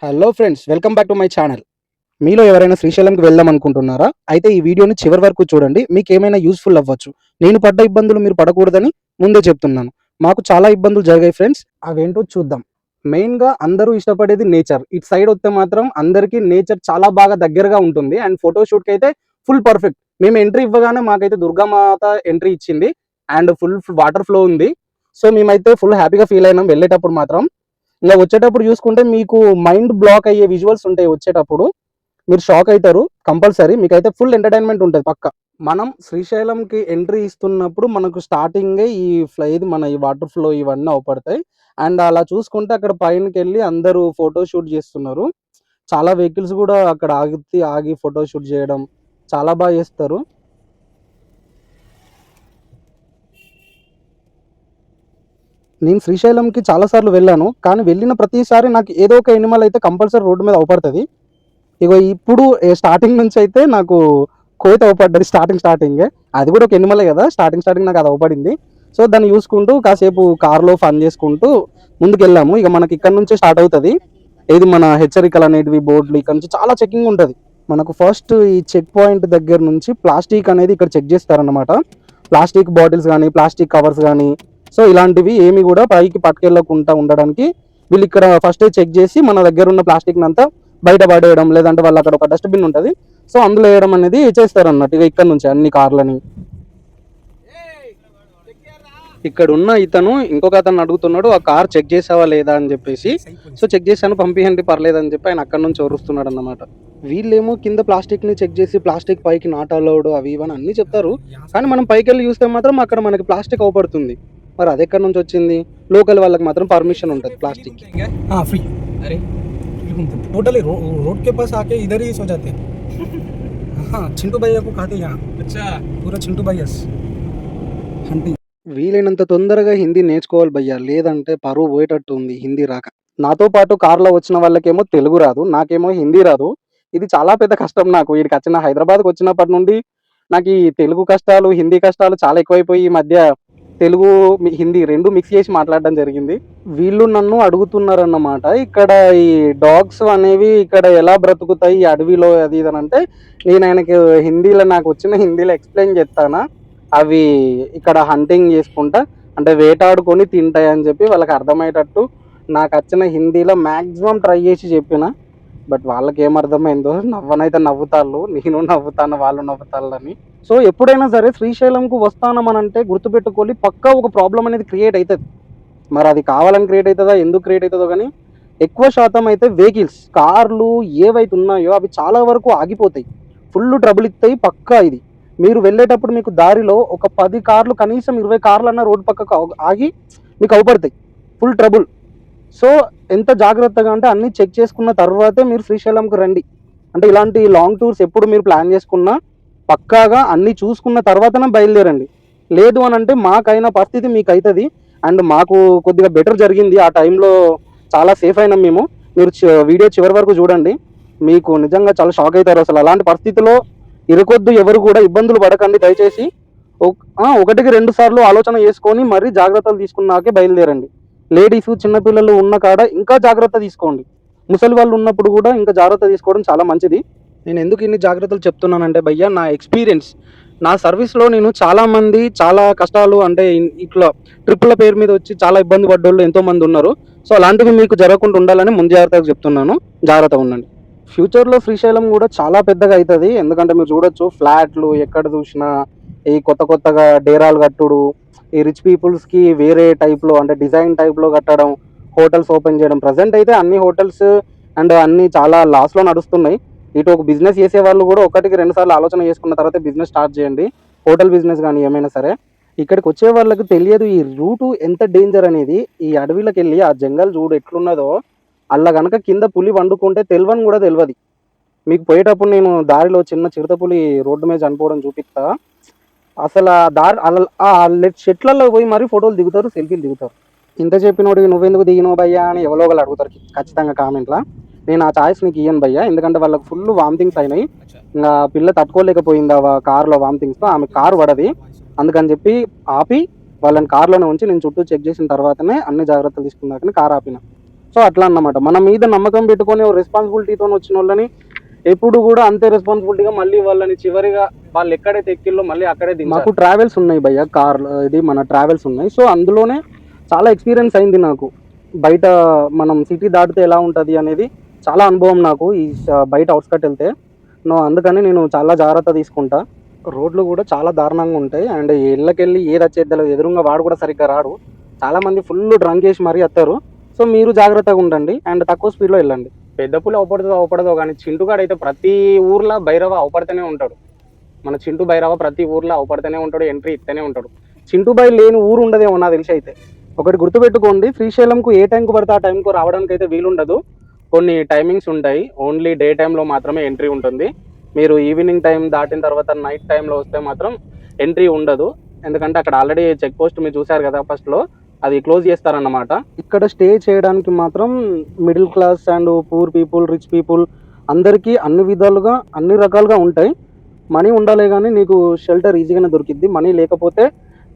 Hello friends, welcome back to my channel. మీలో ఎవరైనా శ్రీశైలంకి వెళ్దాం అనుకుంటున్నారా? అయితే ఈ వీడియోని చివరి వరకు చూడండి. మీకు ఏమైనా యూస్ఫుల్ అవ్వచ్చు. నేను పడ్డ ఇబ్బందులు మీరు పడకూడదని ముందే చెప్తున్నాను. మాకు చాలా ఇబ్బందులు జరిగాయి ఫ్రెండ్స్. అవేంటో చూద్దాం. మెయిన్‌గా అందరూ ఇష్టపడేది నేచర్. ఇటు సైడ్ వస్తే మాత్రం అందరికీ నేచర్ చాలా బాగా దగ్గరగా ఉంటుంది. అండ్ ఫోటోషూట్‌కి అయితే ఫుల్ పర్ఫెక్ట్. మేము ఎంట్రీ ఇవ్వగానే మాకైతే దుర్గామాత ఎంట్రీ ఇచ్చింది. అండ్ ఫుల్ వాటర్ ఫ్లో ఉంది. సో మేమైతే ఫుల్ హ్యాపీగా ఫీల్ అయినాం వెళ్ళేటప్పుడు మాత్రం. ఇంకా వచ్చేటప్పుడు చూసుకుంటే మీకు మైండ్ బ్లాక్ అయ్యే విజువల్స్ ఉంటాయి. వచ్చేటప్పుడు మీరు షాక్ అవుతారు కంపల్సరీ. మీకైతే ఫుల్ ఎంటర్టైన్మెంట్ ఉంటుంది పక్క. మనం శ్రీశైలంకి ఎంట్రీ ఇస్తున్నప్పుడు మనకు స్టార్టింగే ఇది మన ఈ వాటర్ ఫ్లో ఇవన్నీ అవపడతాయి. అండ్ అలా చూసుకుంటే అక్కడ పైనకి వెళ్ళి అందరూ ఫోటో షూట్ చేస్తున్నారు. చాలా వెహికల్స్ కూడా అక్కడ ఆగి ఫోటో షూట్ చేయడం చాలా బాగా చేస్తారు. నేను శ్రీశైలంకి చాలా సార్లు వెళ్ళాను. కానీ వెళ్ళిన ప్రతిసారి నాకు ఏదో ఒక ఎనిమల్ అయితే కంపల్సరీ రోడ్డు మీద అవపడుతుంది. ఇగో ఇప్పుడు స్టార్టింగ్ నుంచి అయితే నాకు కోతి అవపడ్డది స్టార్టింగే. అది కూడా ఒక ఎనిమలే కదా. స్టార్టింగ్ నాకు అది అవపడింది. సో దాన్ని చూసుకుంటూ కాసేపు కార్లో ఫన్ చేసుకుంటూ ముందుకెళ్ళాము. ఇక మనకి ఇక్కడ నుంచే స్టార్ట్ అవుతుంది. ఇది మన హెచ్చరికలు అనేటివి బోర్డులు ఇక్కడ నుంచి చాలా చెకింగ్ ఉంటుంది. మనకు ఫస్ట్ ఈ చెక్ పాయింట్ దగ్గర నుంచి ప్లాస్టిక్ అనేది ఇక్కడ చెక్ చేస్తారన్నమాట. ప్లాస్టిక్ బాటిల్స్ కానీ ప్లాస్టిక్ కవర్స్ కానీ సో ఇలాంటివి ఏమి కూడా పైకి పట్టుకెళ్ళకుండా ఉండడానికి వీళ్ళు ఇక్కడ ఫస్ట్ చెక్ చేసి మన దగ్గర ఉన్న ప్లాస్టిక్ అంతా బయట పడేయడం, లేదంటే వాళ్ళు అక్కడ ఒక డస్ట్బిన్ ఉంటుంది. సో అందులో వేయడం అనేది చేస్తారు అన్నట్టు. ఇక ఇక్కడ నుంచి అన్ని కార్లని ఇక్కడ ఉన్న ఇతను ఇంకొక అతను అడుగుతున్నాడు, ఆ కార్ చెక్ చేసావా లేదా అని చెప్పేసి. సో చెక్ చేశాను, పంపియండి పర్లేదని చెప్పి ఆయన అక్కడ నుంచి వరుస్తున్నాడు అన్నమాట. వీళ్ళేమో కింద ప్లాస్టిక్ ని చెక్ చేసి ప్లాస్టిక్ పైకి నాట్ అలౌడ్ అవి ఇవని అన్ని చెప్తారు. కానీ మనం పైకి వెళ్ళి చూస్తే మాత్రం అక్కడ మనకి ప్లాస్టిక్ అవపడుతుంది. మరి అది ఎక్కడి నుంచి వచ్చింది? లోకల్ వాళ్ళకి మాత్రం పర్మిషన్ ఉంటుంది ప్లాస్టిక్ ఫ్రీ. అరే टोटली रोड के पास आके इधर ही सो जाते हैं. हाँ, चिंटू भैया को खाते यहाँ. अच्छा, पूरा चिंटू भैया हंटिंग. వీలైనంత తొందరగా హిందీ నేర్చుకోవాలి భయ్యా, లేదంటే పరువు పోయేటట్టు ఉంది హిందీ రాక. నాతో పాటు కార్లో వచ్చిన వాళ్ళకేమో తెలుగు రాదు, నాకేమో హిందీ రాదు. ఇది చాలా పెద్ద కష్టం నాకు. వీడికి వచ్చిన హైదరాబాద్కి వచ్చినప్పటి నుండి నాకు ఈ తెలుగు కష్టాలు హిందీ కష్టాలు చాలా ఎక్కువైపోయి ఈ మధ్య తెలుగు హిందీ రెండు మిక్స్ చేసి మాట్లాడడం జరిగింది. వీళ్ళు నన్ను అడుగుతున్నారన్నమాట, ఇక్కడ ఈ డాగ్స్ అనేవి ఇక్కడ ఎలా బ్రతుకుతాయి ఈ అడవిలో అది ఇది అని. అంటే నేను ఆయనకి హిందీలో నాకు వచ్చిన హిందీలో ఎక్స్ప్లెయిన్ చేస్తానా, అవి ఇక్కడ హంటింగ్ చేసుకుంటా అంటే వేటాడుకొని తింటాయి అని చెప్పి వాళ్ళకి అర్థమయ్యేటట్టు నాకు వచ్చిన హిందీలో మ్యాక్సిమం ట్రై చేసి చెప్పిన. బట్ వాళ్ళకి ఏమర్థమైందో, నవ్వనైతే నవ్వుతాళ్ళు, నేను నవ్వుతాను వాళ్ళు నవ్వుతాళ్ళని. సో ఎప్పుడైనా సరే శ్రీశైలంకు వస్తానమనంటే గుర్తుపెట్టుకోవాలి, పక్కా ఒక ప్రాబ్లం అనేది క్రియేట్ అవుతుంది. మరి అది కావాలని క్రియేట్ అవుతుందా, ఎందుకు క్రియేట్ అవుతుందో కానీ ఎక్కువ శాతం అయితే వెహికల్స్ కార్లు ఏవైతే ఉన్నాయో అవి చాలా వరకు ఆగిపోతాయి, ఫుల్ ట్రబుల్ ఇస్తాయి పక్కా. ఇది మీరు వెళ్ళేటప్పుడు మీకు దారిలో ఒక 10 కార్లు కనీసం 20 కార్లు అన్న రోడ్డు పక్కకు ఆగి మీకు అవపడతాయి, ఫుల్ ట్రబుల్. సో ఎంత జాగ్రత్తగా అంటే అన్నీ చెక్ చేసుకున్న తర్వాతే మీరు శ్రీశైలంకి రండి. అంటే ఇలాంటి లాంగ్ టూర్స్ ఎప్పుడు మీరు ప్లాన్ చేసుకున్నా పక్కాగా అన్నీ చూసుకున్న తర్వాతనే బయలుదేరండి. లేదు అని అంటే మాకైన పరిస్థితి మీకు అవుతుంది. అండ్ మాకు కొద్దిగా బెటర్ జరిగింది ఆ టైంలో, చాలా సేఫ్ అయినాం మేము. మీరు వీడియో చివరి వరకు చూడండి, మీకు నిజంగా చాలా షాక్ అవుతారు. అసలు అలాంటి పరిస్థితిలో ఇరుకొద్దు, ఎవరు కూడా ఇబ్బందులు పడకండి దయచేసి. ఒకటికి 2 సార్లు ఆలోచన చేసుకొని మరీ జాగ్రత్తలు తీసుకున్నాకే బయలుదేరండి. లేడీస్ చిన్నపిల్లలు ఉన్న కాడ ఇంకా జాగ్రత్త తీసుకోండి. ముసలి వాళ్ళు ఉన్నప్పుడు కూడా ఇంకా జాగ్రత్త తీసుకోవడం చాలా మంచిది. నేను ఎందుకు ఇన్ని జాగ్రత్తలు చెప్తున్నానంటే భయ్యా, నా ఎక్స్పీరియన్స్, నా సర్వీస్లో నేను చాలామంది చాలా కష్టాలు అంటే ఇట్లా ట్రిప్పుల పేరు మీద వచ్చి చాలా ఇబ్బంది పడ్డోళ్ళు ఎంతోమంది ఉన్నారు. సో అలాంటివి మీకు జరగకుండా ఉండాలని ముందు జాగ్రత్తగా చెప్తున్నాను, జాగ్రత్తగా ఉండండి. ఫ్యూచర్లో శ్రీశైలం కూడా చాలా పెద్దగా అవుతుంది. ఎందుకంటే మీరు చూడొచ్చు ఫ్లాట్లు ఎక్కడ చూసినా, ఈ కొత్తగా డేరాలు కట్టుడు, ఈ రిచ్ పీపుల్స్కి వేరే టైప్లో అంటే డిజైన్ టైప్లో కట్టడం, హోటల్స్ ఓపెన్ చేయడం. ప్రజెంట్ అయితే అన్ని హోటల్స్ అండ్ అన్ని చాలా లాస్లో నడుస్తున్నాయి. ఇటు ఒక బిజినెస్ చేసే వాళ్ళు కూడా ఒకటికి 2 సార్లు ఆలోచన చేసుకున్న తర్వాత బిజినెస్ స్టార్ట్ చేయండి, హోటల్ బిజినెస్ కానీ ఏమైనా సరే. ఇక్కడికి వచ్చే వాళ్ళకి తెలియదు ఈ రూటు ఎంత డేంజర్ అనేది. ఈ అడవిలోకి వెళ్ళి ఆ జంగల్ చూడు ఎట్లున్నదో, అలా కనుక కింద పులి వండుకుంటే తెలియని కూడా తెలియదు మీకు. పోయేటప్పుడు నేను దారిలో చిన్న చిరుతపులి రోడ్డు మీద చనిపోవడం చూపిస్తా. అసలు ఆ దారి ఆ చెట్లలో పోయి మరీ ఫోటోలు దిగుతారు, సెల్ఫీలు దిగుతారు. ఇంత చెప్పినోడు నువ్వెందుకు దిగినవు భయ్యా అని ఎవరో ఒకరు అడుగుతారు ఖచ్చితంగా కామెంట్లో. నేను ఆ ఛాయిస్ నీకు ఇయ్యను భయ్యా, ఎందుకంటే వాళ్ళకి ఫుల్ వామిటింగ్స్ అయినాయి. ఇంకా పిల్ల తట్టుకోలేకపోయింది ఆ కార్లో వామిటింగ్స్తో, ఆమె కారు పడది. అందుకని చెప్పి ఆపి వాళ్ళని కార్లోనే ఉంచి నేను చుట్టూ చెక్ చేసిన తర్వాతనే అన్ని జాగ్రత్తలు తీసుకున్నాకనే కారు ఆపిన. సో అట్లా అన్నమాట. మన మీద నమ్మకం పెట్టుకొని రెస్పాన్సిబిలిటీతో వచ్చిన వాళ్ళని ఎప్పుడు కూడా అంతే రెస్పాన్సిబిలిటీగా మళ్ళీ వాళ్ళని చివరిగా వాళ్ళు ఎక్కడైతే ఎక్కిల్లో మళ్ళీ అక్కడే దించాలి. మాకు ట్రావెల్స్ ఉన్నాయి భయ్య, కార్ ఇది మన ట్రావెల్స్ ఉన్నాయి. సో అందులోనే చాలా ఎక్స్పీరియన్స్ అయింది నాకు. బయట మనం సిటీ దాటితే ఎలా ఉంటుంది అనేది చాలా అనుభవం నాకు ఈ బయట అవుట్స్కట్ వెళ్తే. అందుకని నేను చాలా జాగ్రత్త తీసుకుంటా. రోడ్లు కూడా చాలా దారుణంగా ఉంటాయి. అండ్ ఇళ్ళకెళ్ళి ఏది వచ్చేద్దలో ఎదురుగా వాడు కూడా సరిగ్గా రాడు. చాలామంది ఫుల్ డ్రంక్ చేసి మరీ వస్తారు. సో మీరు జాగ్రత్తగా ఉండండి అండ్ తక్కువ స్పీడ్లో వెళ్ళండి. పెద్ద పులి అవపడదో కానీ చింటుగాడు అయితే ప్రతి ఊర్లో భైరవ అవపడుతూనే ఉంటాడు. మన చింటు భైరవ ప్రతి ఊర్లో అవపడుతూనే ఉంటాడు, ఎంట్రీ ఇస్తూనే ఉంటాడు. చింటు బై లేని ఊరు ఉండదేమో నాకు తెలిసి అయితే. ఒకటి గుర్తుపెట్టుకోండి, శ్రీశైలంకు ఏ టైంకు పడితే ఆ టైంకు రావడానికి అయితే వీలుండదు. కొన్ని టైమింగ్స్ ఉంటాయి. ఓన్లీ డే టైంలో మాత్రమే ఎంట్రీ ఉంటుంది. మీరు ఈవినింగ్ టైం దాటిన తర్వాత నైట్ టైంలో వస్తే మాత్రం ఎంట్రీ ఉండదు. ఎందుకంటే అక్కడ ఆల్రెడీ చెక్ పోస్ట్ మీరు చూసారు కదా ఫస్ట్లో, అది క్లోజ్ చేస్తారన్నమాట. ఇక్కడ స్టే చేయడానికి మాత్రం middle class and poor people, rich people అందరికీ అన్ని విధాలుగా అన్ని రకాలుగా ఉంటాయి. మనీ ఉండాలి కానీ నీకు షెల్టర్ ఈజీగానే దొరికిద్ది. మనీ లేకపోతే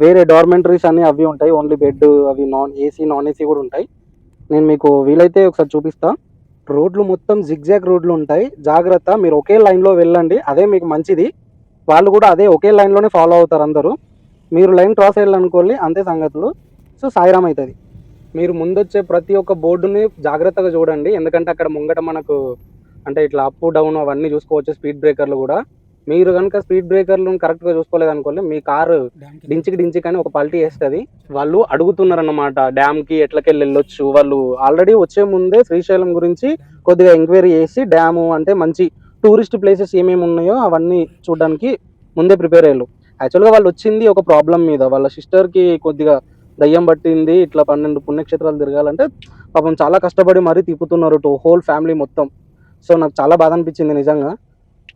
వేరే డార్మెంటరీస్ అన్ని అవి ఉంటాయి, ఓన్లీ బెడ్ అవి నాన్ ఏసీ కూడా ఉంటాయి. నేను మీకు వీలైతే ఒకసారి చూపిస్తా. రోడ్లు మొత్తం జిగ్జాగ్ రోడ్లు ఉంటాయి, జాగ్రత్త. మీరు ఒకే లైన్లో వెళ్ళండి, అదే మీకు మంచిది. వాళ్ళు కూడా అదే ఒకే లైన్లోనే ఫాలో అవుతారు అందరూ. మీరు లైన్ క్రాస్ అయ్యాలనుకోండి అంతే సంగతులు. సో సాయిరామ్ అవుతుంది. మీరు ముందొచ్చే ప్రతి ఒక్క బోర్డుని జాగ్రత్తగా చూడండి. ఎందుకంటే అక్కడ ముంగట మనకు అంటే ఇట్లా అప్ డౌన్ అవన్నీ చూసుకోవచ్చు, స్పీడ్ బ్రేకర్లు కూడా. మీరు కనుక స్పీడ్ బ్రేకర్లు కరెక్ట్గా చూసుకోలేదు అనుకోండి, మీ కారు డించికి అని ఒక పల్టీ వేస్తుంది. వాళ్ళు అడుగుతున్నారన్నమాట డ్యామ్కి ఎట్లకెళ్ళి వెళ్ళొచ్చు. వాళ్ళు ఆల్రెడీ వచ్చే ముందే శ్రీశైలం గురించి కొద్దిగా ఎంక్వైరీ చేసి డ్యాము అంటే మంచి టూరిస్ట్ ప్లేసెస్ ఏమేమి ఉన్నాయో అవన్నీ చూడడానికి ముందే ప్రిపేర్ అయ్యారు. యాక్చువల్గా వాళ్ళు వచ్చింది ఒక ప్రాబ్లం మీద, వాళ్ళ సిస్టర్కి కొద్దిగా దయ్యం పట్టింది, ఇట్లా 12 పుణ్యక్షేత్రాలు తిరగాలంటే పాపం చాలా కష్టపడి మరీ తిప్పుతున్నారు హోల్ ఫ్యామిలీ మొత్తం. సో నాకు చాలా బాధ అనిపించింది నిజంగా.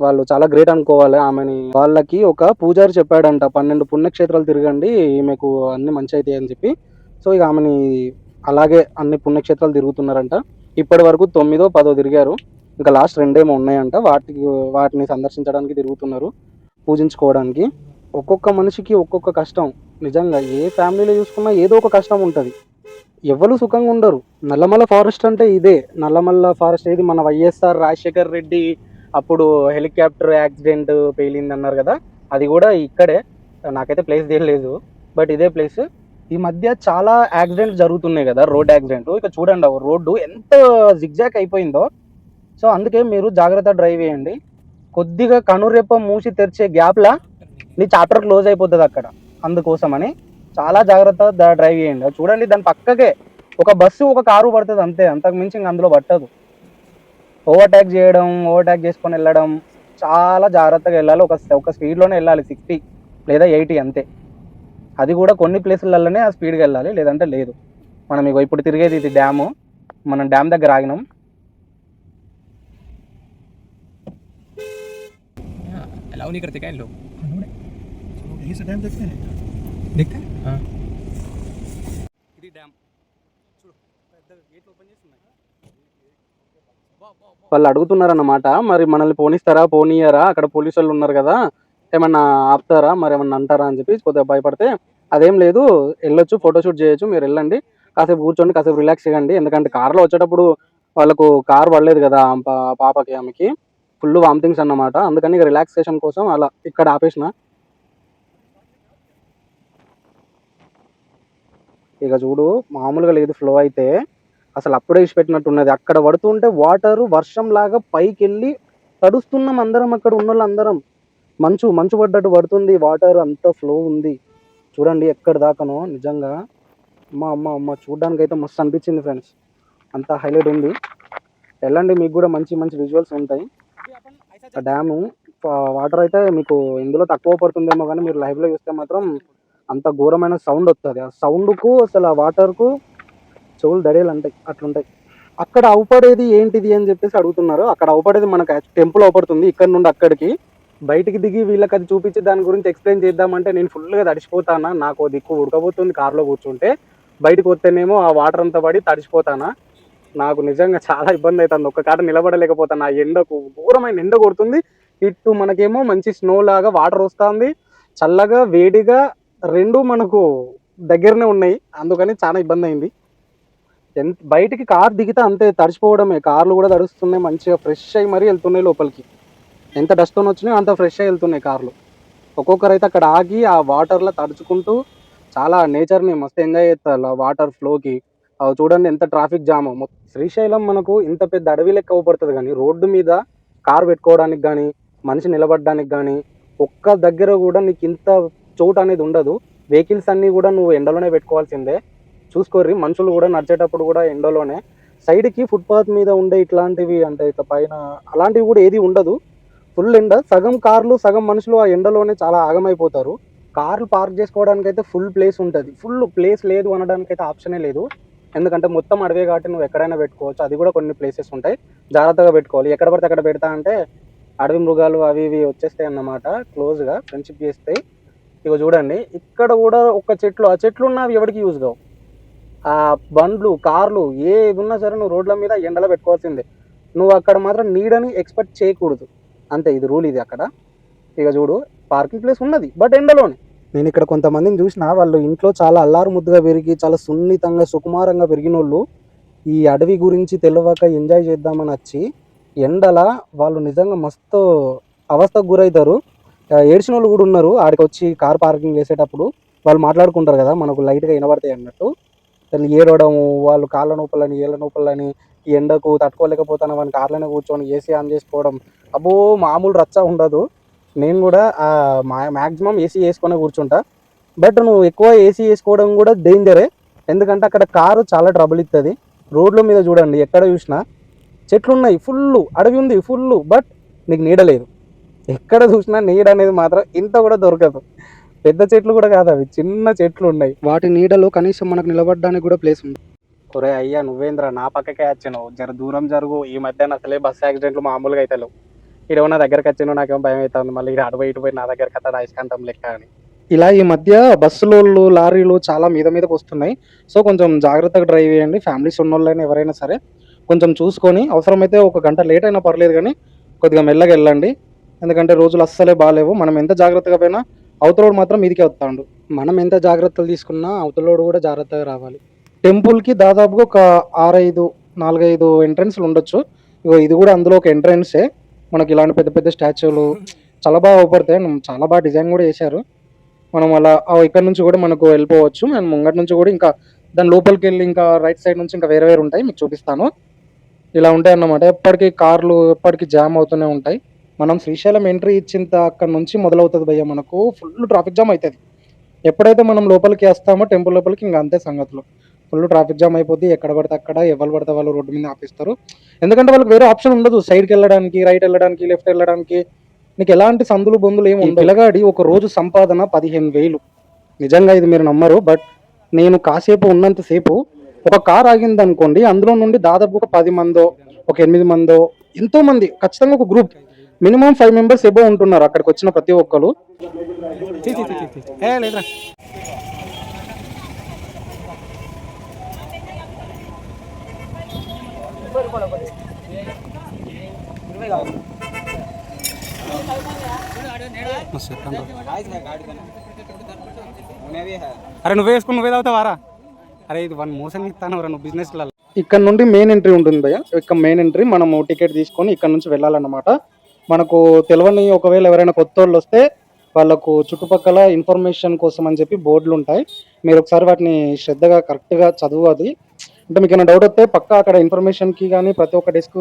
వాళ్ళు చాలా గ్రేట్ అనుకోవాలి ఆమెని. వాళ్ళకి ఒక పూజారి చెప్పాడంట 12 పుణ్యక్షేత్రాలు తిరగండి మీకు అన్ని మంచి అవుతాయి అని చెప్పి. సో ఇక ఆమెని అలాగే అన్ని పుణ్యక్షేత్రాలు తిరుగుతున్నారంట. ఇప్పటి వరకు 9దో 10దో తిరిగారు. ఇంకా లాస్ట్ 2 ఏమో ఉన్నాయంట. వాటిని సందర్శించడానికి తిరుగుతున్నారు, పూజించుకోవడానికి. ఒక్కొక్క మనిషికి ఒక్కొక్క కష్టం. నిజంగా ఏ ఫ్యామిలీలో చూసుకున్నా ఏదో ఒక కష్టం ఉంటుంది. ఎవరు సుఖంగా ఉండరు. నల్లమల్ల ఫారెస్ట్ అంటే ఇదే. నల్లమల్ల ఫారెస్ట్ ఏది మన వైఎస్ఆర్ రాజశేఖర్ రెడ్డి అప్పుడు హెలికాప్టర్ యాక్సిడెంట్ పేలింది అన్నారు కదా, అది కూడా ఇక్కడే. నాకైతే ప్లేస్ తెలియలేదు, బట్ ఇదే ప్లేస్. ఈ మధ్య చాలా యాక్సిడెంట్స్ జరుగుతున్నాయి కదా, రోడ్ యాక్సిడెంట్. ఇక చూడండి రోడ్డు ఎంత జిగ్జాక్ అయిపోయిందో. సో అందుకే మీరు జాగ్రత్త డ్రైవ్ చేయండి. కొద్దిగా కనురెప్ప మూసి తెరిచే గ్యాప్లా నీ చాప్టర్ క్లోజ్ అయిపోతుంది అక్కడ. అందుకోసమని చాలా జాగ్రత్త డ్రైవ్ చేయండి. చూడండి దాని పక్కకే ఒక బస్సు ఒక కారు పడుతుంది అంతే, అంతకు మించి ఇంక అందులో పట్టదు. ఓవర్టేక్ చేసుకొని వెళ్ళడం చాలా జాగ్రత్తగా వెళ్ళాలి. ఒక స్పీడ్లోనే వెళ్ళాలి, 60 లేదా 80 అంతే. అది కూడా కొన్ని ప్లేసులలోనే ఆ స్పీడ్గా వెళ్ళాలి, లేదంటే లేదు. మనం ఇగో ఇప్పుడు తిరిగేది ఇది డ్యాము. మనం డ్యామ్ దగ్గర ఆగినాం. अलाउ नहीं करते क्या इन लोग? ये से डैम देखते हैं, देखते हैं हाँ. ఇది డ్యామ్ చూడు, పెద్ద గేట్లు ఓపెన్ చేసి ఉన్నాయి. వాళ్ళు అడుగుతున్నారన్నమాట, మరి మనల్ని పోనీయరా, అక్కడ పోలీసు వాళ్ళు ఉన్నారు కదా, ఏమన్నా ఆపుతారా, మరి ఏమన్నా అంటారా అని చెప్పి కొద్దిగా భయపడితే, అదేం లేదు వెళ్ళొచ్చు, ఫోటోషూట్ చేయొచ్చు, మీరు వెళ్ళండి, కాసేపు కూర్చోండి, కాసేపు రిలాక్స్ చేయండి. ఎందుకంటే కార్లో వచ్చేటప్పుడు వాళ్ళకు కార్ పడలేదు కదా పాపకి, ఆమెకి ఫుల్ వామిటింగ్స్ అన్నమాట. అందుకని ఇక రిలాక్సేషన్ కోసం అలా ఇక్కడ ఆపేసిన. ఇక చూడు మామూలుగా లేదు ఫ్లో అయితే, అసలు అప్పుడే ఇచ్చిపెట్టినట్టున్నది. అక్కడ పడుతుంటే వాటరు వర్షం లాగా పైకి వెళ్ళి తడుస్తున్నాం అందరం, అక్కడ ఉన్న వాళ్ళందరం. మంచు పడ్డట్టు పడుతుంది వాటర్, అంత ఫ్లో ఉంది. చూడండి ఎక్కడ దాకానో. నిజంగా అమ్మ చూడడానికి అయితే మస్తు అనిపించింది ఫ్రెండ్స్. అంత హైలైట్ ఉంది. వెళ్ళండి, మీకు కూడా మంచి విజువల్స్ ఉంటాయి. ఆ డ్యాము వాటర్ అయితే మీకు ఇందులో తక్కువ పడుతుందేమో కానీ మీరు లైవ్లో చూస్తే మాత్రం అంత ఘోరమైన సౌండ్ వస్తుంది. ఆ సౌండ్కు అసలు ఆ వాటర్కు చెవులు దడేలు అంటాయి, అట్లుంటాయి. అక్కడ అవపడేది ఏంటిది అని చెప్పేసి అడుగుతున్నారు. అక్కడ అవపడేది మనకు టెంపుల్ అవపడుతుంది. ఇక్కడ నుండి అక్కడికి బయటికి దిగి వీళ్ళకి అది చూపించి దాని గురించి ఎక్స్ప్లెయిన్ చేద్దామంటే నేను ఫుల్గా తడిసిపోతానా. నాకు దిక్కు ఉడకబోతుంది కార్లో కూర్చుంటే, బయటకు వస్తేనేమో ఆ వాటర్ అంతా పడి తడిసిపోతానా. నాకు నిజంగా చాలా ఇబ్బంది అవుతుంది, ఒక్క కాడ నిలబడలేకపోతాను. ఆ ఎండకు ఘోరమైన ఎండ కొడుతుంది. ఇటు మనకేమో మంచి స్నో లాగా వాటర్ వస్తుంది, చల్లగా వేడిగా రెండు మనకు దగ్గరనే ఉన్నాయి. అందుకని చాలా ఇబ్బంది అయింది. బయటికి కార్ దిగితే అంతే తడిచిపోవడమే. కార్లు కూడా తడుస్తున్నాయి, మంచిగా ఫ్రెష్ అయ్యి మరీ వెళ్తున్నాయి లోపలికి. ఎంత డస్ట్ వచ్చినాయో అంత ఫ్రెష్ అయ్యి వెళ్తున్నాయి కార్లు. ఒక్కొక్కరు అయితే అక్కడ ఆగి ఆ వాటర్లో తడుచుకుంటూ చాలా నేచర్ని మస్తు ఎంజాయ్ చేస్తారు ఆ వాటర్ ఫ్లోకి. అవి చూడండి ఎంత ట్రాఫిక్ జామ్. శ్రీశైలం మనకు ఇంత పెద్ద అడవి లెక్క అవపడుతుంది, కానీ రోడ్డు మీద కార్ పెట్టుకోవడానికి కానీ మనిషి నిలబడడానికి కానీ ఒక్క దగ్గర కూడా నీకు ఇంత చోటు అనేది ఉండదు. వెహికల్స్ అన్నీ కూడా నువ్వు ఎండలోనే పెట్టుకోవాల్సిందే. చూసుకోర్రి, మనుషులు కూడా నడిచేటప్పుడు కూడా ఎండలోనే. సైడ్కి ఫుట్పాత్ మీద ఉండే ఇట్లాంటివి అంటే ఇట్లా పైన అలాంటివి కూడా ఏది ఉండదు. ఫుల్ ఎండ, సగం కార్లు సగం మనుషులు ఆ ఎండలోనే చాలా ఆగమైపోతారు. కార్లు పార్క్ చేసుకోవడానికి అయితే ఫుల్ ప్లేస్ ఉంటుంది. ఫుల్ ప్లేస్ లేదు అనడానికి అయితే ఆప్షనే లేదు, ఎందుకంటే మొత్తం అడవే కాబట్టి నువ్వు ఎక్కడైనా పెట్టుకోవచ్చు. అది కూడా కొన్ని ప్లేసెస్ ఉంటాయి, జాగ్రత్తగా పెట్టుకోవాలి. ఎక్కడ పడితే అక్కడ పెడతా అంటే అడవి మృగాలు అవి ఇవి వచ్చేస్తాయి అన్నమాట, క్లోజ్గా ఫ్రెండ్షిప్ చేస్తాయి. ఇక చూడండి ఇక్కడ కూడా ఒక చెట్లు, ఆ చెట్లు ఉన్నవి ఎవరికి యూజ్ కావు. ఆ బండ్లు కార్లు ఏది ఉన్నా సరే నువ్వు రోడ్ల మీద ఎండలో పెట్టుకోవాల్సిందే. నువ్వు అక్కడ మాత్రం నీడని ఎక్స్పెక్ట్ చేయకూడదు, అంతే. ఇది రూల్ ఇది అక్కడ. ఇక చూడు, పార్కింగ్ ప్లేస్ ఉన్నది బట్ ఎండలోనే. నేను ఇక్కడ కొంతమందిని చూసిన, వాళ్ళు ఇంట్లో చాలా అల్లారు ముద్దుగా పెరిగి చాలా సున్నితంగా సుకుమారంగా పెరిగిన వాళ్ళు ఈ అడవి గురించి తెలియక ఎంజాయ్ చేద్దామని వచ్చి ఎండల వాళ్ళు నిజంగా మస్తు అవస్థకు గురవుతారు. ఏడ్చిన వాళ్ళు కూడా ఉన్నారు. ఆడికి వచ్చి కార్ పార్కింగ్ చేసేటప్పుడు వాళ్ళు మాట్లాడుకుంటారు కదా, మనకు లైట్గా వినబడతాయి అన్నట్టు. వాళ్ళు ఏడవడము, వాళ్ళు కాళ్ళ నొప్పులని ఏళ్ళ నొప్పులని ఈ ఎండకు తట్టుకోలేకపోతాను వాళ్ళని కార్లోనే కూర్చొని ఏసీ ఆన్ చేసుకోవడం. అబ్బో మామూలు రచ్చ ఉండదు. నేను కూడా మ్యాక్సిమం ఏసీ వేసుకొని కూర్చుంటా. బట్ నువ్వు ఎక్కువ ఏసీ వేసుకోవడం కూడా డేంజరే, ఎందుకంటే అక్కడ కారు చాలా ట్రబుల్ ఇస్తుంది. రోడ్ల మీద చూడండి ఎక్కడ చూసినా చెట్లు ఉన్నాయి, ఫుల్ అడవి ఉంది ఫుల్, బట్ నీకు నీడ లేదు. ఎక్కడ చూసినా నీడ అనేది మాత్రం ఇంత కూడా దొరకదు. పెద్ద చెట్లు కూడా కాదు, అవి చిన్న చెట్లు ఉన్నాయి. వాటి నీడలో కనీసం మనకు నిలబడడానికి కూడా ప్లేస్ ఉంది. ఒరే అయ్యా, నువ్వేంద్రా నా పక్కకే వచ్చినావు, జర దూరం జరుగు. ఈ మధ్యన అసలే బస్ యాక్సిడెంట్లు మామూలుగా అయితే లేవు. ఇక్కడ నా దగ్గరకు వచ్చినావు, నాకేమో భయం అవుతుంది, మళ్ళీ ఇక్కడ అటు ఇటు పోయి నా దగ్గరకు అత్తాడు ఐస్కాంతం లెక్క అని. ఇలా ఈ మధ్య బస్సులు లారీలు చాలా మీదకి వస్తున్నాయి. సో కొంచెం జాగ్రత్తగా డ్రైవ్ చేయండి. ఫ్యామిలీస్ ఉన్నోళ్ళైనా ఎవరైనా సరే కొంచెం చూసుకొని, అవసరమైతే ఒక గంట లేట్ అయినా పర్లేదు కానీ కొద్దిగా మెల్లగా వెళ్ళండి, ఎందుకంటే రోజులు అస్సలే బాగాలేవు. మనం ఎంత జాగ్రత్తగా పోయినా అవతలోడు మాత్రం మీదికే వస్తాడు. మనం ఎంత జాగ్రత్తలు తీసుకున్నా అవతలోడు కూడా జాగ్రత్తగా రావాలి. టెంపుల్కి దాదాపుగా ఒక 4-5 ఎంట్రన్స్లు ఉండొచ్చు. ఇది కూడా అందులో ఒక ఎంట్రన్సే. మనకి ఇలాంటి పెద్ద పెద్ద స్టాచ్యూలు చాలా బాగా అవపడతాయి, చాలా బాగా డిజైన్ కూడా చేశారు. మనం అలా ఇక్కడ నుంచి కూడా మనకు వెళ్ళిపోవచ్చు. నేను ముంగటి నుంచి కూడా ఇంకా దాని లోపలికి వెళ్ళి ఇంకా రైట్ సైడ్ నుంచి ఇంకా వేరే ఉంటాయి, మీకు చూపిస్తాను. ఇలా ఉంటాయి అన్నమాట. ఎప్పటికీ కార్లు ఎప్పటికీ జామ్ అవుతూనే ఉంటాయి. మనం శ్రీశైలం ఎంట్రీ ఇచ్చిన అక్కడ నుంచి మొదలవుతుంది భయ్య, మనకు ఫుల్ ట్రాఫిక్ జామ్ అవుతుంది. ఎప్పుడైతే మనం లోపలికి వస్తామో టెంపుల్ లోపలికి ఇంకా అంతే సంగతులు, ఫుల్ ట్రాఫిక్ జామ్ అయిపోద్ది. ఎక్కడ పడితే అక్కడ ఎవరు పడితే వాళ్ళు రోడ్డు మీద ఆపిస్తారు, ఎందుకంటే వాళ్ళకి వేరే ఆప్షన్ ఉండదు. సైడ్కి వెళ్ళడానికి, రైట్ వెళ్ళడానికి, లెఫ్ట్ వెళ్ళడానికి నీకు ఎలాంటి సందులు బొందులు ఏమి ఉండవు. పిల్లగాడి ఒక రోజు సంపాదన 15,000. నిజంగా ఇది మీరు నమ్మరు, బట్ నేను కాసేపు ఉన్నంతసేపు ఒక కార్ ఆగింది అనుకోండి, అందులో నుండి దాదాపు ఒక 10 మందో ఒక 8 మందో ఎంతో మంది, ఖచ్చితంగా ఒక గ్రూప్ మినిమం 5 మెంబర్స్ ఎబో ఉంటున్నారు అక్కడికి వచ్చిన ప్రతి ఒక్కరు. అరే నువ్వే వేసుకుని నువ్వే తాగుతావారా? అరే ఇది వన్ మోసం ఇస్తాను నువ్వు బిజినెస్. ఇక్కడ నుండి మెయిన్ ఎంట్రీ ఉంటుంది భయ్య. ఇక్కడ మెయిన్ ఎంట్రీ, మనము టికెట్ తీసుకొని ఇక్కడ నుంచి వెళ్ళాలన్నమాట. మనకు తెలియని ఒకవేళ ఎవరైనా కొత్త వాళ్ళు వస్తే వాళ్ళకు చుట్టుపక్కల ఇన్ఫర్మేషన్ కోసం అని చెప్పి బోర్డులు ఉంటాయి. మీరు ఒకసారి వాటిని శ్రద్ధగా కరెక్ట్గా చదువుది. అంటే మీకు ఏమైనా డౌట్ వస్తే పక్కా అక్కడ ఇన్ఫర్మేషన్కి కానీ ప్రతి ఒక్క డెస్క్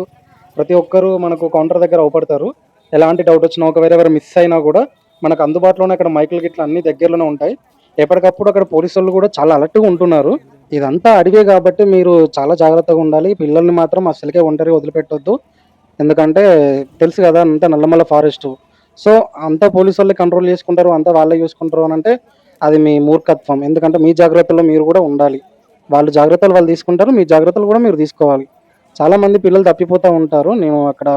ప్రతి ఒక్కరు మనకు కౌంటర్ దగ్గర అవపడతారు. ఎలాంటి డౌట్ వచ్చినా ఒకవేళ ఎవరు మిస్ అయినా కూడా మనకు అందుబాటులోనే అక్కడ మైకులు గిట్ల అన్ని దగ్గరలోనే ఉంటాయి. ఎప్పటికప్పుడు అక్కడ పోలీసు వాళ్ళు కూడా చాలా అలర్ట్గా ఉంటున్నారు. ఇదంతా అడిగే కాబట్టి మీరు చాలా జాగ్రత్తగా ఉండాలి. పిల్లల్ని మాత్రం అసలుకే ఒంటరిగా వదిలిపెట్టొద్దు, ఎందుకంటే తెలుసు కదా అంతా నల్లమల్ల ఫారెస్ట్. సో అంతా పోలీసు వాళ్ళే కంట్రోల్ చేసుకుంటారు, అంతా వాళ్ళే చూసుకుంటారు అని అంటే అది మీ మూర్ఖత్వం. ఎందుకంటే మీ జాగ్రత్తలో మీరు కూడా ఉండాలి. వాళ్ళు జాగ్రత్తలు వాళ్ళు తీసుకుంటారు, మీ జాగ్రత్తలు కూడా మీరు తీసుకోవాలి. చాలామంది పిల్లలు తప్పిపోతూ ఉంటారు. నేను అక్కడ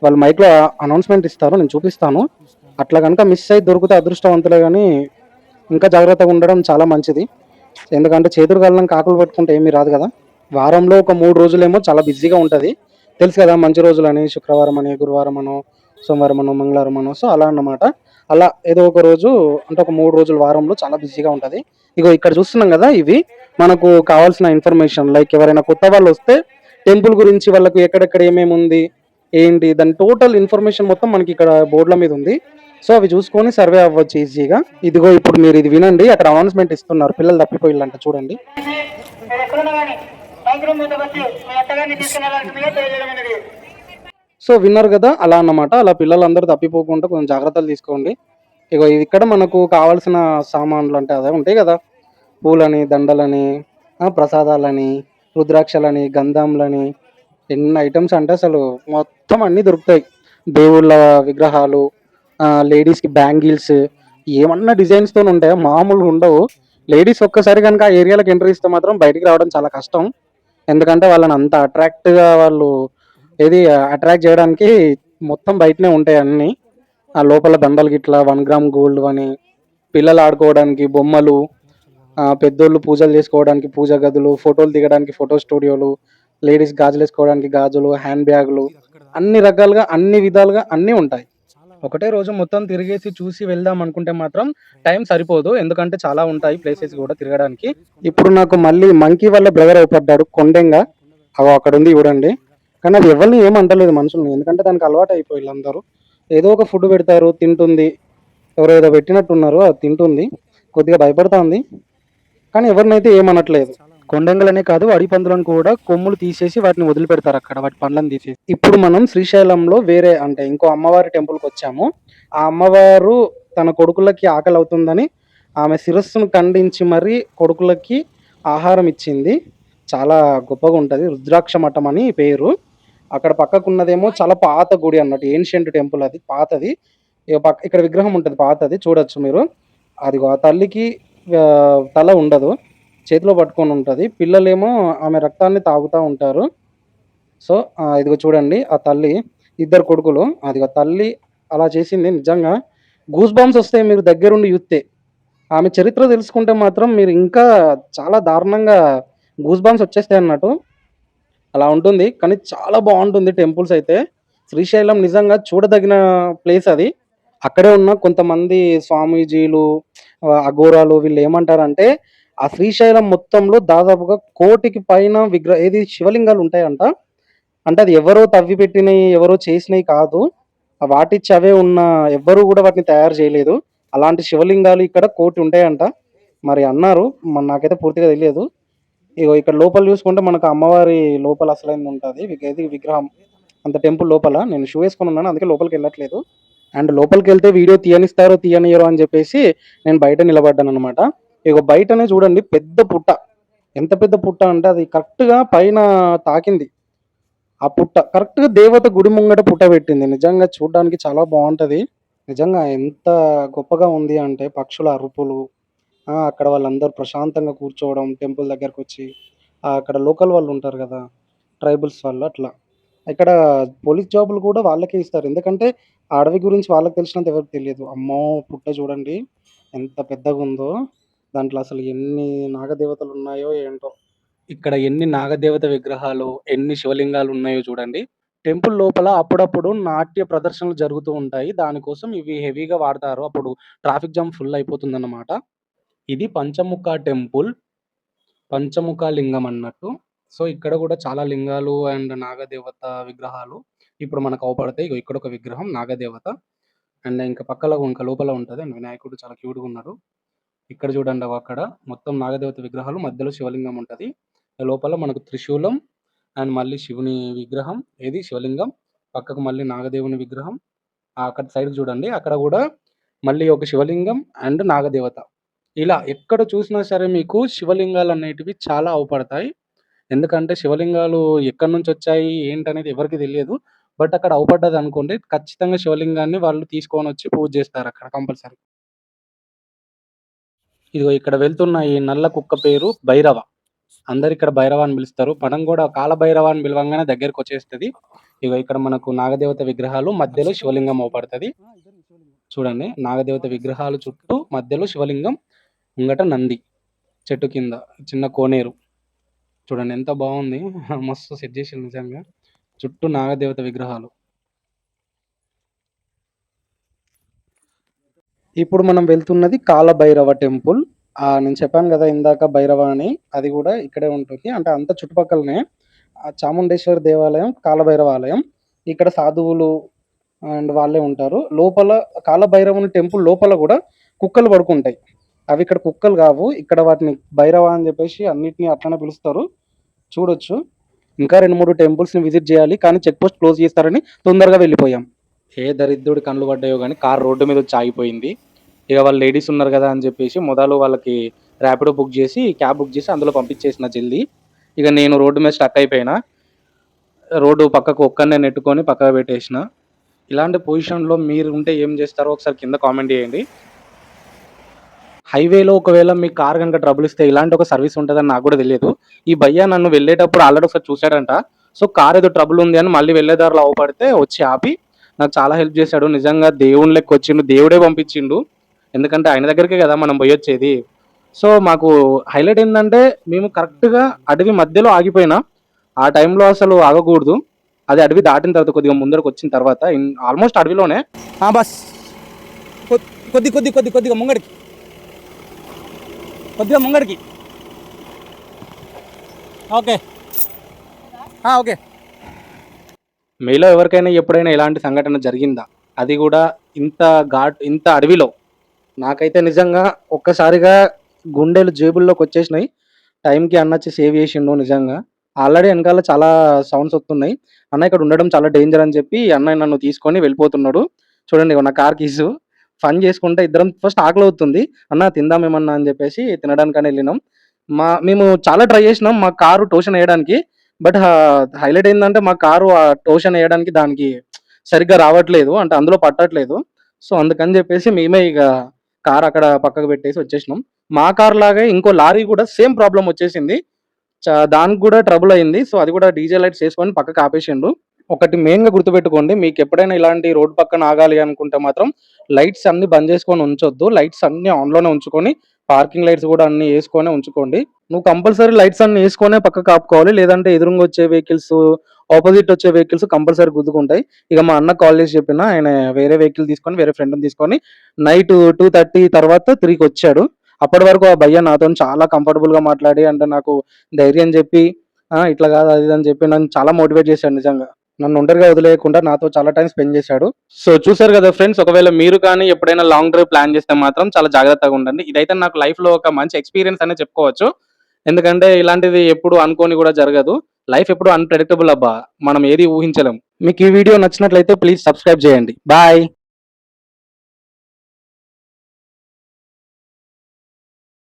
వాళ్ళు మైక్లో అనౌన్స్మెంట్ ఇస్తారు, నేను చూపిస్తాను. అట్లా కనుక మిస్ అయి దొరికితే అదృష్టవంతులే, కానీ ఇంకా జాగ్రత్తగా ఉండడం చాలా మంచిది. ఎందుకంటే చేతులు కాళ్ళం కాకులు పట్టుకుంటే ఏమీ రాదు కదా. వారంలో ఒక 3 రోజులేమో చాలా బిజీగా ఉంటుంది, తెలుసు కదా. మంచి రోజులని శుక్రవారం అని, గురువారం అనో, సోమవారం అనో, మంగళవారం అనో. సో అలా అన్నమాట. అలా ఏదో ఒక రోజు అంటే ఒక 3 రోజులు వారంలో చాలా బిజీగా ఉంటది. ఇగో ఇక్కడ చూస్తున్నాం గదా! ఇవి మనకు కావాల్సిన ఇన్ఫర్మేషన్ లైక్ ఎవరైనా కొత్త వాళ్ళొస్తే టెంపుల్ గురించి వాళ్ళకి ఎక్కడెక్కడ ఏమేముంది, ఏంటి దాని టోటల్ ఇన్ఫర్మేషన్ మొత్తం మనకి ఇక్కడ బోర్డ్‌ల మీద ఉంది. సో, అవి చూసుకొని సర్వే అవ్వచ్చు ఈజీగా. ఇదిగో ఇప్పుడు మీరు ఇది వినండి. అక్కడ అనౌన్స్‌మెంట్ ఇస్తున్నారు. పిల్లలు తప్పిపోయిల్లంట చూడండి. మీరెక్కడున్నా గానీ సాయంత్రం పూట వచ్చి మీ అత్తగారిని తీసుకెళ్లాల్సిందిగా తెలియజేయడమైనది. సో, విన్నారు గదా! అలా అన్నమాట. అలా పిల్లలందరూ తప్పిపోకుండా కొంచెం జాగ్రత్తలు తీసుకోండి. ఇగో ఇక్కడ మనకు కావాల్సిన సామాన్లు అంటే అదే ఉంటాయి గదా! పూలని, దండలని, ప్రసాదాలని, రుద్రాక్షలని, గంధంలని ఎన్ని ఐటెమ్స్ అంటే అసలు మొత్తం అన్నీ దొరుకుతాయి. దేవుళ్ళ విగ్రహాలు, లేడీస్‌కి బ్యాంగిల్స్ ఏమన్నా డిజైన్స్‌తోని ఉంటాయా? మామూలుగా ఉండవు. లేడీస్ ఒక్కసారి గనుక ఆ ఏరియాలోకి ఎంట్రీ ఇస్తే మాత్రం బయటికి రావడం చాలా కష్టం. ఎందుకంటే వాళ్ళని అంత అట్రాక్ట్‌గా వాళ్ళు ఏది అట్రాక్ట్ చేయడానికి మొత్తం బయటనే ఉంటాయి అన్నీ. ఆ లోపల దండలు గిట్లా 1 గ్రామ్ గోల్డ్‌వని, పిల్లలు ఆడుకోవడానికి బొమ్మలు, పెద్దోళ్ళు పూజలు చేసుకోవడానికి పూజ గదులు, ఫోటోలు దిగడానికి ఫోటో స్టూడియోలు, లేడీస్ గాజులేసుకోవడానికి గాజులు, హ్యాండ్ బ్యాగులు అన్ని రకాలుగా, అన్ని విధాలుగా అన్నీ ఉంటాయి. ఒకటే రోజు మొత్తం తిరిగేసి చూసి వెళ్దాం అనుకుంటే మాత్రం టైం సరిపోదు. ఎందుకంటే చాలా ఉంటాయి ప్లేసెస్ గూడా తిరగడానికి. ఇప్పుడు నాకు మళ్ళీ మంకీ వాళ్ళ బ్రదర్ అవుపడ్డాడు కొండెంగ. అగో అక్కడుంది చూడండి. కానీ అది ఎవరిని ఏమి అంటలేదు మనుషుల్ని. ఎందుకంటే దానికి అలవాటయిపోయిల్లు అందరూ. ఏదో ఒక ఫుడ్ పెడతారు తింటుంది. ఎవరో ఏదో పెట్టినట్టున్నారు అది తింటుంది. కొద్దిగా భయపడతాంది. కానీ ఎవరినైతే ఏమనట్లేదు. కొండంగలనే కాదు అడవి పందులను కూడా కొమ్ములు తీసేసి వాటిని వదిలిపెడతారు అక్కడ. వాటి పండ్లను తీసేసి. ఇప్పుడు మనం శ్రీశైలంలో వేరే అంటే ఇంకో అమ్మవారి టెంపుల్‌కొచ్చాము. ఆ అమ్మవారు తన కొడుకులకి ఆకలవుతుందని ఆమె శిరస్సును ఖండించి మరీ కొడుకులకి ఆహారం ఇచ్చింది. చాలా గొప్పగా ఉంటది. రుద్రాక్ష మఠం అని పేరు. అక్కడ పక్కకున్నదేమో చాలా పాత గుడి అన్నట్టు. ఏన్షియంట్ టెంపుల్ అది పాతది. ఇగ ఇక్కడ విగ్రహం ఉంటది పాతది చూడొచ్చు మీరు. అదిగో ఆ తల్లికి తల ఉండదు. చేతిలో పట్టుకొని ఉంటది. పిల్లలేమో ఆమె రక్తాన్ని తాగుతా ఉంటారు. సో, ఇదిగో చూడండి ఆ తల్లి, ఇద్దరు కొడుకులు. అదిగో తల్లి అలా చేసింది నిజంగా గూస్ బంప్స్ ఒస్తాయి మీరు దగ్గరుండి జూత్తే. ఆమె చరిత్ర తెలుసుకుంటే మాత్రం మీరు ఇంకా చాలా దారుణంగా గూస్ బంప్స్ వచ్చేస్తాయన్నట్టు. అలా ఉంటుంది. కానీ చాలా బావుంటుంది టెంపుల్స్ అయితే. శ్రీశైలం నిజంగా చూడదగిన ప్లేస్ అది. అక్కడే ఉన్న కొంతమంది స్వామీజీలు, అఘోరాలు వీళ్ళేమంటారంటే, ఆ శ్రీశైలం మొత్తంలో దాదాపుగా 1,00,00,000కి పైన ఏది శివలింగాలు ఉంటాయంట. అంటే అది ఎవరో తవ్విపెట్టినయి, ఎవరో చేసినయి కాదు. వాటిచ్చి అవే ఉన్న ఎవ్వరు గూడా వాటిని తయారు చేయలేదు. అలాంటి శివలింగాలు ఇక్కడ 1,00,00,000 ఉంటాయంట. మరి అన్నారు. మరి నాకైతే పూర్తిగా తెలియదు. ఇగో ఇక్కడ లోపల చూసుకుంటే మనకు అమ్మవారి లోపల అసలైంది ఉంటది. ఏది విగ్రహం. అంత టెంపుల్ లోపల. నేను షూ ఏసుకొనున్నాను. అందుకే లోపలికెళ్ళట్లేదు. అండ్ లోపలికెళ్తే వీడియో తీయనిస్తారో, తీయనియ్యరో అని జెప్పేసి నేను బయట నిలబడ్డాననమాట. ఇగో బయటనే చూడండి పెద్ద పుట్ట. ఎంత పెద్ద పుట్ట అంటే అది కరెక్ట్‌గా పైన తాకింది. ఆ పుట్ట. కరెక్ట్‌గా దేవత గుడి ముంగట పుట్ట పెట్టింది. నిజంగా చూడ్డానికి చాలా బావుంటది. నిజంగా ఎంత గొప్పగా ఉంది అంటే పక్షుల అరుపులు, అక్కడ వాళ్ళందరూ ప్రశాంతంగా కూర్చోవడం టెంపుల్ దగ్గరకొచ్చి. అక్కడ లోకల్ వాళ్ళుంటారు గదా! ట్రైబల్స్ వాళ్ళు అట్లా. ఇక్కడ పోలీస్ జాబులు కూడా వాళ్ళకే ఇస్తారు. ఎందుకంటే ఆ అడవి గురించి వాళ్ళకి తెలిసినంత ఎవరికీ తెలియదు. అమ్మో! పుట్ట చూడండి ఎంత పెద్దగుందో. దాంట్లో అసలు ఎన్ని నాగదేవతలున్నాయో ఏంటో. ఇక్కడ ఎన్ని నాగదేవత విగ్రహాలు, ఎన్ని శివలింగాలున్నాయో చూడండి. టెంపుల్ లోపల అప్పుడప్పుడు నాట్య ప్రదర్శనలు జరుగుతూ ఉంటాయి. దానికోసం ఇవి హెవీగా వాడతారు. అప్పుడు ట్రాఫిక్ జామ్ ఫుల్ అయిపోతుందన్నమాట. ఇది పంచముఖ టెంపుల్. పంచముఖ లింగం అన్నట్టు. సో, ఇక్కడ గూడా చాలా లింగాలు అండ్ నాగదేవత విగ్రహాలు ఇప్పుడు మనకు అవుపడతాయి. ఇగో ఇక్కడొక విగ్రహం నాగదేవత. అండ్ ఇంకా పక్కల ఇంకా లోపల ఉంటది. అండ్ వినాయకుడు చాలా క్యూట్‌గున్నాడు. ఇక్కడ చూడండి అగో అక్కడ మొత్తం నాగదేవత విగ్రహాలు మధ్యలో శివలింగం ఉంటది. లోపల మనకు త్రిశూలం అండ్ మళ్ళీ శివుని విగ్రహం ఏది శివలింగం. పక్కకు మళ్ళీ నాగదేవుని విగ్రహం. అక్కడ సైడ్‌కి చూడండి. అక్కడ గూడా మళ్ళీ ఒక శివలింగం అండ్ నాగదేవత. ఇలా ఎక్కడ చూసినా సరే మీకు శివలింగాలనేటివి చాలా అవుపడతాయి. ఎందుకంటే శివలింగాలు ఎక్కడి నుంచొచ్చాయి ఏంటనేది ఎవరికీ తెలియదు. బట్ అక్కడ అవుపడ్డదనుకోండి ఖచ్చితంగా శివలింగాన్ని వాళ్ళు తీసుకొనొచ్చి పూజ జేస్తారక్కడ కంపల్సరీ. ఇదిగో ఇక్కడ వెళ్తున్న ఈ నల్ల కుక్క పేరు భైరవ. అందరిక్కడ భైరవ అని పిలుస్తారు. మనం గూడా కాలభైరవ అని పిలవంగానే దగ్గరకొచ్చేస్తది. ఇగో ఇక్కడ మనకు నాగదేవత విగ్రహాలు మధ్యలో శివలింగం అవుపడతది. చూడండి నాగదేవత విగ్రహాలు చుట్టూ మధ్యలో శివలింగం, ముంగట నంది, చెట్టు కింద చిన్న కోనేరు. చూడండి ఎంత బావుంది. మస్తు సెట్ జేషిర్రు నిజంగా. చుట్టూ నాగదేవత విగ్రహాలు. ఇప్పుడు మనం వెళ్తున్నది కాలభైరవ టెంపుల్. నేను చెప్పాను కదా ఇందాక భైరవ అని. అది కూడా ఇక్కడే ఉంటుంది. అంటే అంత చుట్టుపక్కలనే చాముండేశ్వరి దేవాలయం, కాలభైరవ ఆలయం. ఇక్కడ సాధువులు అండ్ వాళ్ళే ఉంటారు. లోపల కాలభైరవుని టెంపుల్ లోపల కూడా కుక్కలు పడుకుంటాయి. అవి ఇక్కడ కుక్కలు కావు. ఇక్కడ వాటిని భైరవ అని చెప్పేసి అన్నిటిని అట్లనే పిలుస్తారు. చూడొచ్చు. ఇంకా 2, 3 టెంపుల్స్‌ని విజిట్ చేయాలి. కానీ చెక్ పోస్ట్ క్లోజ్ చేస్తారని తొందరగా వెళ్ళిపోయాం. ఏ దరిద్రుడి కళ్ళు పడ్డాయో గానీ కార్ రోడ్డు మీద వచ్చి ఆగిపోయింది. ఇక వాళ్ళు లేడీస్ ఉన్నారు కదా అని చెప్పేసి మొదలు వాళ్ళకి ర్యాపిడో బుక్ చేసి, క్యాబ్ బుక్ చేసి అందులో పంపించేసిన జల్దీ. ఇక నేను రోడ్డు మీద స్టక్ అయిపోయినా. రోడ్డు పక్కకు ఒక్కడినే నెట్టుకొని పక్కకు పెట్టేసిన. ఇలాంటి పొజిషన్‌లో మీరు ఉంటే ఏం చేస్తారో ఒకసారి కింద కామెంట్ చేయండి. హైవేలో ఒకవేళ మీ కార్ గనుక ట్రబుల్ ఇస్తే ఇలాంటి ఒక సర్వీస్ ఉంటదని నాకు కూడా తెలియదు. ఈ భయ్యా నన్ను వెళ్ళేటప్పుడు ఆల్రెడీ ఒకసారి చూసాడంట. సో కార్ ఏదో ట్రబుల్ ఉంది అని మళ్ళీ వెళ్ళే దారిలో అవపడితే వచ్చి ఆపి నాకు చాలా హెల్ప్ చేశాడు. నిజంగా దేవుని లెక్క వచ్చిండు. దేవుడే పంపించిండు. ఎందుకంటే ఆయన దగ్గరికే కదా మనం పోయొచ్చేది. సో మాకు హైలైట్ ఏందంటే మేము కరెక్ట్‌గా అడవి మధ్యలో ఆగిపోయినా. ఆ టైంలో అసలు ఆగకూడదు. అది అడవి దాటిన తర్వాత కొద్దిగా ముందరకొచ్చిన తర్వాత ఆల్మోస్ట్ అడవిలోనే. బస్ కొద్దిగా ముంగడికి, కొద్దిగా ముంగడికి. Okay okay. మీలో ఎవరికైనా ఎప్పుడైనా ఇలాంటి సంఘటన జరిగిందా? అది కూడా ఇంత అడవిలో. నాకైతే నిజంగా ఒక్కసారిగా గుండెలు జేబుల్లోకి వచ్చేసినాయి. టైంకి అన్న వచ్చి సేవ్ చేసిండు నిజంగా. ఆల్రెడీ వెనకాల చాలా సౌండ్స్ వస్తున్నాయి. అన్న ఇక్కడ ఉండడం చాలా డేంజర్ అని చెప్పి అన్నయ్య నన్ను తీసుకొని వెళ్ళిపోతున్నాడు. చూడండి ఇగో నా కార్ కీస్. ఫన్ చేసుకుంటే ఇద్దరం ఫస్ట్ ఆకలి అవుతుంది. అన్న తిందాం ఏమన్నా అని చెప్పేసి తినడానికని వెళ్ళినాం. మేము చాలా ట్రై చేసినాం మా కారు టోషన్ వేయడానికి. బట్ హైలైట్ ఏందంటే మా కారు ఆ టోషన్ వేయడానికి దానికి సరిగ్గా రావట్లేదు. అంటే అందులో పట్టట్లేదు. సో అందుకని చెప్పేసి మేమే ఇక కార్ అక్కడ పక్కకు పెట్టేసి వచ్చేసినాం. మా కార్ లాగే ఇంకో లారీ కూడా సేమ్ ప్రాబ్లమ్ వచ్చేసింది. దానికి కూడా ట్రబుల్ అయింది. సో అది కూడా డీజే లైట్స్ వేసుకొని పక్కకు ఆపేసిండు. ఒకటి మెయిన్‌గా గుర్తుపెట్టుకోండి. మీకెప్పుడైనా ఇలాంటి రోడ్ పక్కన ఆగాలి అనుకుంటే మాత్రం లైట్స్ అన్నీ బంద్ చేసుకొని ఉంచొద్దు. లైట్స్ అన్నీ ఆన్‌లోనే ఉంచుకొని, పార్కింగ్ లైట్స్ కూడా అన్నీ యేసుకొనే ఉంచుకోండి. నువ్వు కంపల్సరీ లైట్స్ అన్నీ యేసుకొనే పక్కకు ఆపుకోవాలి. లేదంటే ఎదురుంగా వచ్చే వెహికల్స్, ఆపోజిట్ వచ్చే వెహికల్స్ కంపల్సరీ గుద్దుకుంటాయి. ఇక మా అన్నకి కాల్ చేసి చెప్పిన. ఆయన వేరే వెహికల్ తీసుకొని, వేరే ఫ్రెండ్‌ని తీసుకొని నైట్ 2:30 తర్వాత 3కి వచ్చాడు. అప్పటి వరకు ఆ భయ్యా నాతోని చాలా కంఫర్టబుల్‌గా మాట్లాడి అంటే నాకు ధైర్యం చెప్పి ఇట్లా కాదు అది ఇది అని చెప్పి నన్ను చాలా మోటివేట్ చేశాడు నిజంగా. నన్ను ఒంటరిగా వదిలేయకుండా నాతో చాలా టైం స్పెండ్ చేశాడు. సో చూసారు కదా ఫ్రెండ్స్, ఒకవేళ మీరు కానీ ఎప్పుడైనా లాంగ్ డ్రైవ్ ప్లాన్ చేస్తే మాత్రం చాలా జాగ్రత్తగా ఉండండి. ఇదైతే నాకు లైఫ్‌లో ఒక మంచి ఎక్స్‌పీరియన్స్ అనే చెప్పుకోవచ్చు. ఎందుకంటే ఇలాంటిది ఎప్పుడు అనుకోని కూడా జరగదు. లైఫ్ ఎప్పుడు అన్‌ప్రెడిక్టబుల్ అబ్బా. మనం ఏది ఊహించలేం. మీకు ఈ వీడియో నచ్చినట్లయితే ప్లీజ్ సబ్స్క్రైబ్ చేయండి. బాయ్.